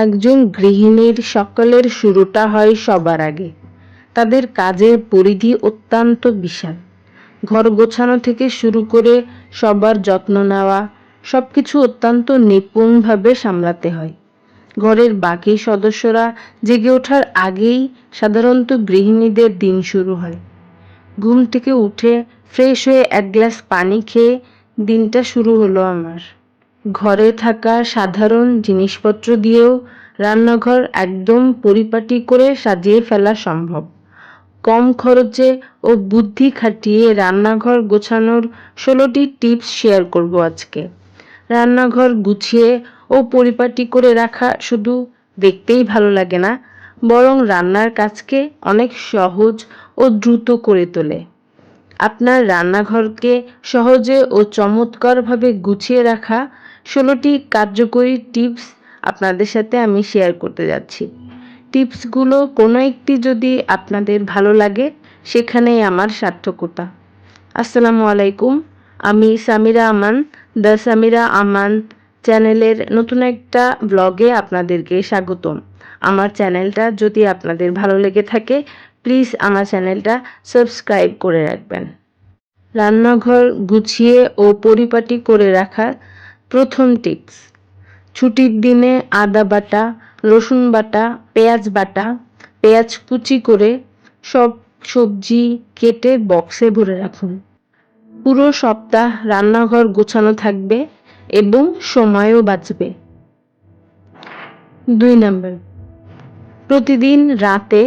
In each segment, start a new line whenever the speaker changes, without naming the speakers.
একজন গৃহিণীর সকালের শুরুটা হয় সবার আগে। তাদের কাজের পরিধি অত্যন্ত বিশাল। ঘর গোছানো থেকে শুরু করে সবার যত্ন নেওয়া, সবকিছু অত্যন্ত নিপুণভাবে সামলাতে হয়। ঘরের বাকি সদস্যরা জেগে ওঠার আগেই সাধারণত গৃহিণীদের দিন শুরু হয়। ঘুম থেকে উঠে ফ্রেশ হয়ে এক গ্লাস পানি খেয়ে দিনটা শুরু হলো আমার। ঘরে থাকা সাধারণ জিনিসপত্র দিয়েও রান্নাঘর একদম পরিপাটি করে সাজিয়ে ফেলা সম্ভব। কম খরচে ও বুদ্ধি খাটিয়ে রান্নাঘর গোছানোর 16টি টিপস শেয়ার করব আজকে। রান্নাঘর গুছিয়ে ও পরিপাটি করে রাখা শুধু দেখতেই ভালো লাগে না, বরং রান্নার কাজকে অনেক সহজ ও দ্রুত করে তোলে। আপনার রান্নাঘরকে সহজে ও চমৎকারভাবে গুছিয়ে রাখা 16টি কার্যকরী টিপস আপনাদের সাথে আমি শেয়ার করতে যাচ্ছি। টিপসগুলো কোনো একটি যদি আপনাদের ভালো লাগে, সেখানেই আমার সার্থকতা। আসসালামু আলাইকুম, আমি সামিরা আমান, দ্য সামিরা আমান চ্যানেলের নতুন একটা ব্লগে আপনাদেরকে স্বাগতম। আমার চ্যানেলটা যদি আপনাদের ভালো লেগে থাকে, প্লিজ আমার চ্যানেলটা সাবস্ক্রাইব করে রাখবেন। রান্নাঘর গুছিয়ে ও পরিপাটি করে রাখার প্রথম টিপস। ছুটির দিনে আদা বাটা, রসুন বাটা, পেঁয়াজ বাটা, পেঁয়াজ কুচি করে সব সবজি কেটে বক্সে ভরে রাখুন। পুরো সপ্তাহ রান্নাঘর গোছানো থাকবে এবং সময়ও বাঁচবে। 2 নাম্বার, প্রতিদিন রাতে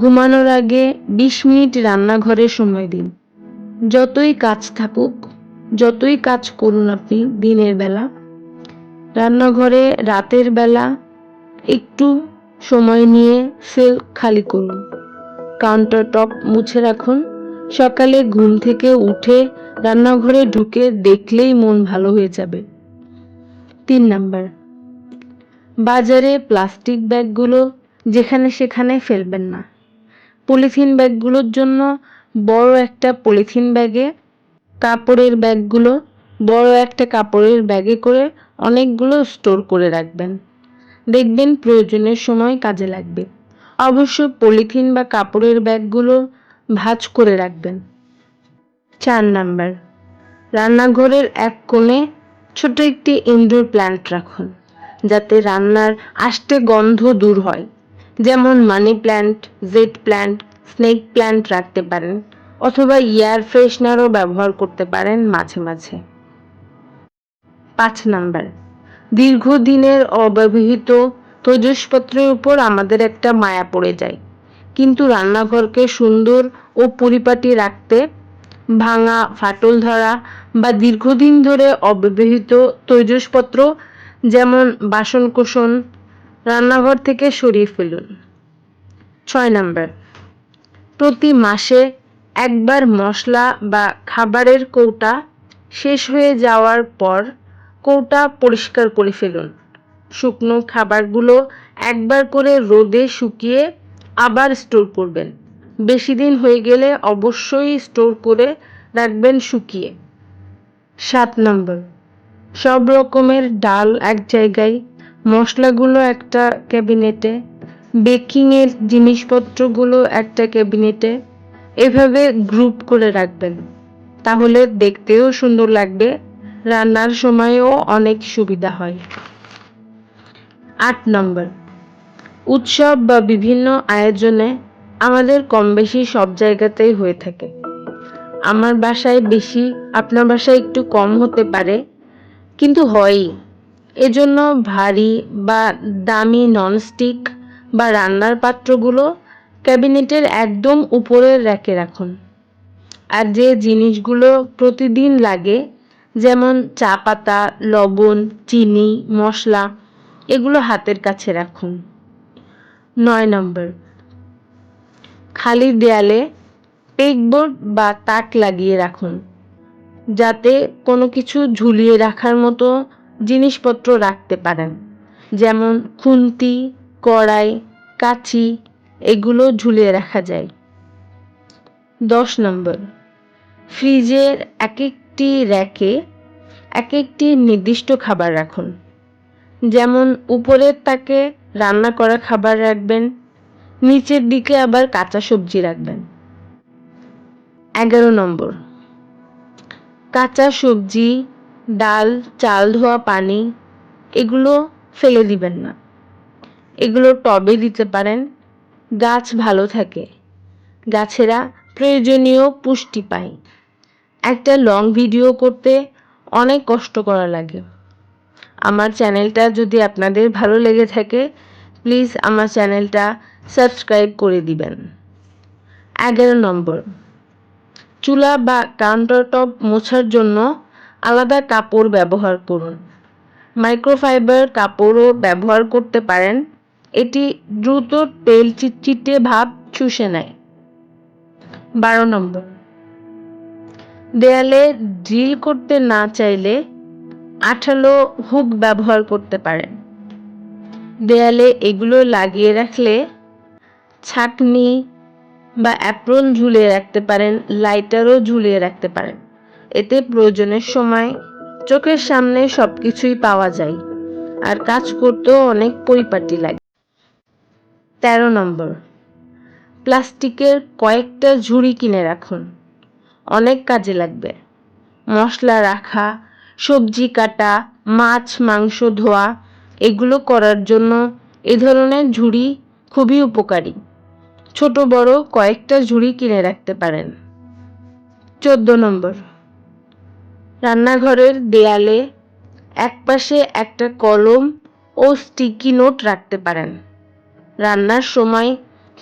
ঘুমানোর আগে 20 মিনিট রান্নাঘরে সময় দিন। যতই কাজ থাকুক, যতই কাজ করুন আপনি দিনের বেলা, রান্নাঘরে রাতের বেলা একটু সময় নিয়ে সিঙ্ক খালি করুন, কাউন্টার টপ মুছে রাখুন। সকালে ঘুম থেকে উঠে রান্নাঘরে ঢুকে দেখলেই মন ভালো হয়ে যাবে। 3 নাম্বার, বাজারে প্লাস্টিক ব্যাগগুলো যেখানে সেখানে ফেলবেন না। পলিথিন ব্যাগগুলোর জন্য বড় একটা পলিথিন ব্যাগে, কাপড়ের ব্যাগগুলো বড় একটা কাপড়ের ব্যাগে করে অনেকগুলো স্টোর করে রাখবেন। দেখবেন প্রয়োজনের সময় কাজে লাগবে। অবশ্য পলিথিন বা কাপড়ের ব্যাগগুলো ভাঁজ করে রাখবেন। 4 নাম্বার, রান্নাঘরের এক কোণে ছোট একটি ইনডোর প্ল্যান্ট রাখুন, যাতে রান্নার আষ্টে গন্ধ দূর হয়। যেমন money plant, Z plant, snake plant রাখতে পারেন, অথবা এয়ার ফ্রেশনারও ব্যবহার করতে পারেন মাঝে মাঝে। 5 নাম্বার, দীর্ঘদিনের অব্যবহৃত তৈজসপত্রের উপর আমাদের একটা মায়া পড়ে যায়, কিন্তু রান্নাঘরকে সুন্দর ও পরিপাটি রাখতে ভাঙা, ফাটল ধরা বা দীর্ঘদিন ধরে অব্যবহৃত তৈজসপত্র যেমন বাসনকোসন রান্নাঘর থেকে সরিয়ে ফেলুন। 6 নাম্বার, প্রতি মাসে একবার মশলা বা খাবারের কৌটা শেষ হয়ে যাওয়ার পর কৌটা পরিষ্কার করে ফেলুন। শুকনো খাবারগুলো একবার করে রোদে শুকিয়ে আবার স্টোর করবেন। বেশি দিন হয়ে গেলে অবশ্যই স্টোর করে রাখবেন শুকিয়ে। 7 নম্বর, সব রকমের ডাল এক জায়গায়, মশলাগুলো একটা ক্যাবিনেটে, বেকিংয়ের জিনিসপত্রগুলো একটা ক্যাবিনেটে, এভাবে গ্রুপ করে রাখবেন। তাহলে দেখতেও সুন্দর লাগবে, রান্নার সময়ও অনেক সুবিধা হয়। 8 নম্বর, উৎসব বা বিভিন্ন আয়োজনে আমাদের কম বেশি সব জায়গাতেই হয়ে থাকে। আমার বাসায় বেশি, আপনার বাসায় একটু কম হতে পারে, কিন্তু হয়ই। এজন্য ভারী বা দামি ননস্টিক বা রান্নার পাত্রগুলো ক্যাবিনেটের একদম উপরের র্যাকে রাখুন। আর যে জিনিসগুলো প্রতিদিন লাগে, যেমন চা পাতা, লবণ, চিনি, মশলা, এগুলো হাতের কাছে রাখুন। 9 নম্বর, খালি দেয়ালে পেগবোর্ড বা তাক লাগিয়ে রাখুন, যাতে কোনো কিছু ঝুলিয়ে রাখার মতো জিনিসপত্র রাখতে পারেন, যেমন খুন্তি, কড়াই, কাঁচি, এগুলো ঝুলিয়ে রাখা যায়। 10 নম্বর, ফ্রিজের এক একটি র্যাকে এক একটি নির্দিষ্ট খাবার রাখুন, যেমন উপরের তাকে রান্না করা খাবার রাখবেন, নিচের দিকে আবার কাঁচা সবজি রাখবেন। 11 নম্বর, কাঁচা সবজি, ডাল, চাল ধোয়া পানি এগুলো ফেলে দিবেন না। এগুলো টবে দিতে পারেন, গাছ ভালো থাকে, গাছেরা প্রয়োজনীয় পুষ্টি পায়। একটা লং ভিডিও করতে অনেক কষ্ট করা লাগে। আমার চ্যানেলটা যদি আপনাদের ভালো লেগে থাকে, প্লিজ আমার চ্যানেলটা সাবস্ক্রাইব করে দিবেন। 11 নম্বর, চুলা বা কাউন্টারটপ মোছার জন্য আলাদা কাপড় ব্যবহার করুন। মাইক্রোফাইবার কাপড়ও ব্যবহার করতে পারেন, এটি দ্রুত তেল চিটচিটে ভাব শুষে নেয়। 12 নম্বর, দেয়ালে ড্রিল করতে না চাইলে আঠালো হুক ব্যবহার করতে পারেন। দেয়ালে এগুলো লাগিয়ে রাখলে ছাঁকনি বা অ্যাপ্রন ঝুলিয়ে রাখতে পারেন, লাইটারও ঝুলিয়ে রাখতে পারেন। এতে প্রয়োজনের সময় চোখের সামনে সবকিছুই পাওয়া যায় আর কাজ করতেও অনেক পরিপাটি লাগে। 13 নম্বর, প্লাস্টিকের কয়েকটা ঝুড়ি কিনে রাখুন, অনেক কাজে লাগবে। মশলা রাখা, সবজি কাটা, মাছ মাংস ধোয়া এগুলো করার জন্য এ ধরনের ঝুড়ি খুবই উপকারী। ছোট বড় কয়েকটা ঝুড়ি কিনে রাখতে পারেন। 14 নম্বর, রান্নাঘরের দেয়ালে একপাশে একটা কলম ও স্টিকি নোট রাখতে পারেন। রান্নার সময়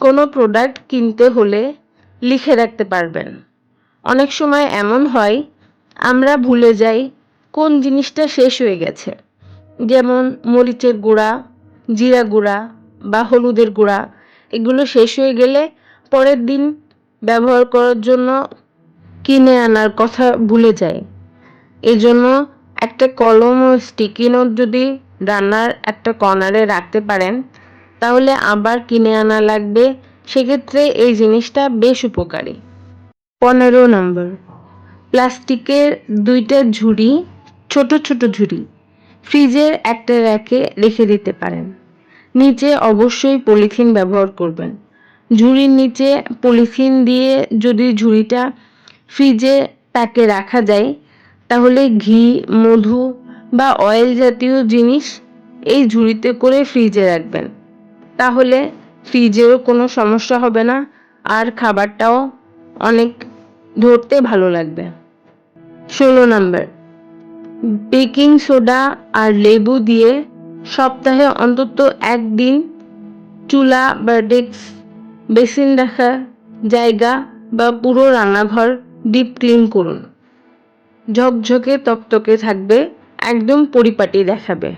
কোনো প্রোডাক্ট কিনতে হলে লিখে রাখতে পারবেন। অনেক সময় এমন হয় আমরা ভুলে যাই কোন জিনিসটা শেষ হয়ে গেছে, যেমন মরিচের গুঁড়া, জিরা গুঁড়া বা হলুদের গুঁড়া এগুলো শেষ হয়ে গেলে পরের দিন ব্যবহার করার জন্য কিনে আনার কথা ভুলে যাই। এজন্য একটা কলম ও স্টিকি নোট যদি রান্নার একটা কর্নারে রাখতে পারেন, তাহলে আবার কিনে আনা লাগবে, সেক্ষেত্রে এই জিনিসটা বেশ উপকারী। 15 নম্বর, প্লাস্টিকের 2টা ঝুড়ি, ছোট ছোট ঝুড়ি ফ্রিজের একটা র্যাকে রেখে দিতে পারেন। নিচে অবশ্যই পলিথিন ব্যবহার করবেন। ঝুড়ির নিচে পলিথিন দিয়ে যদি ঝুড়িটা ফ্রিজে তাকে রাখা যায়, তাহলে ঘি, মধু বা অয়েল জাতীয় জিনিস এই ঝুড়িতে করে ফ্রিজে রাখবেন। তাহলে ফ্রিজেরও কোনো সমস্যা হবে না আর খাবারটাও অনেক ধরতে ভালো লাগবে। 16 নম্বর, বেকিং সোডা আর লেবু দিয়ে সপ্তাহে অন্তত একদিন চুলা বা ডেস্ক, বেসিন রাখার জায়গা বা পুরো রান্নাঘর ডিপ ক্লিন করুন। ঝকঝকে তকতকে থাকবে, একদম পরিপাটি দেখাবে।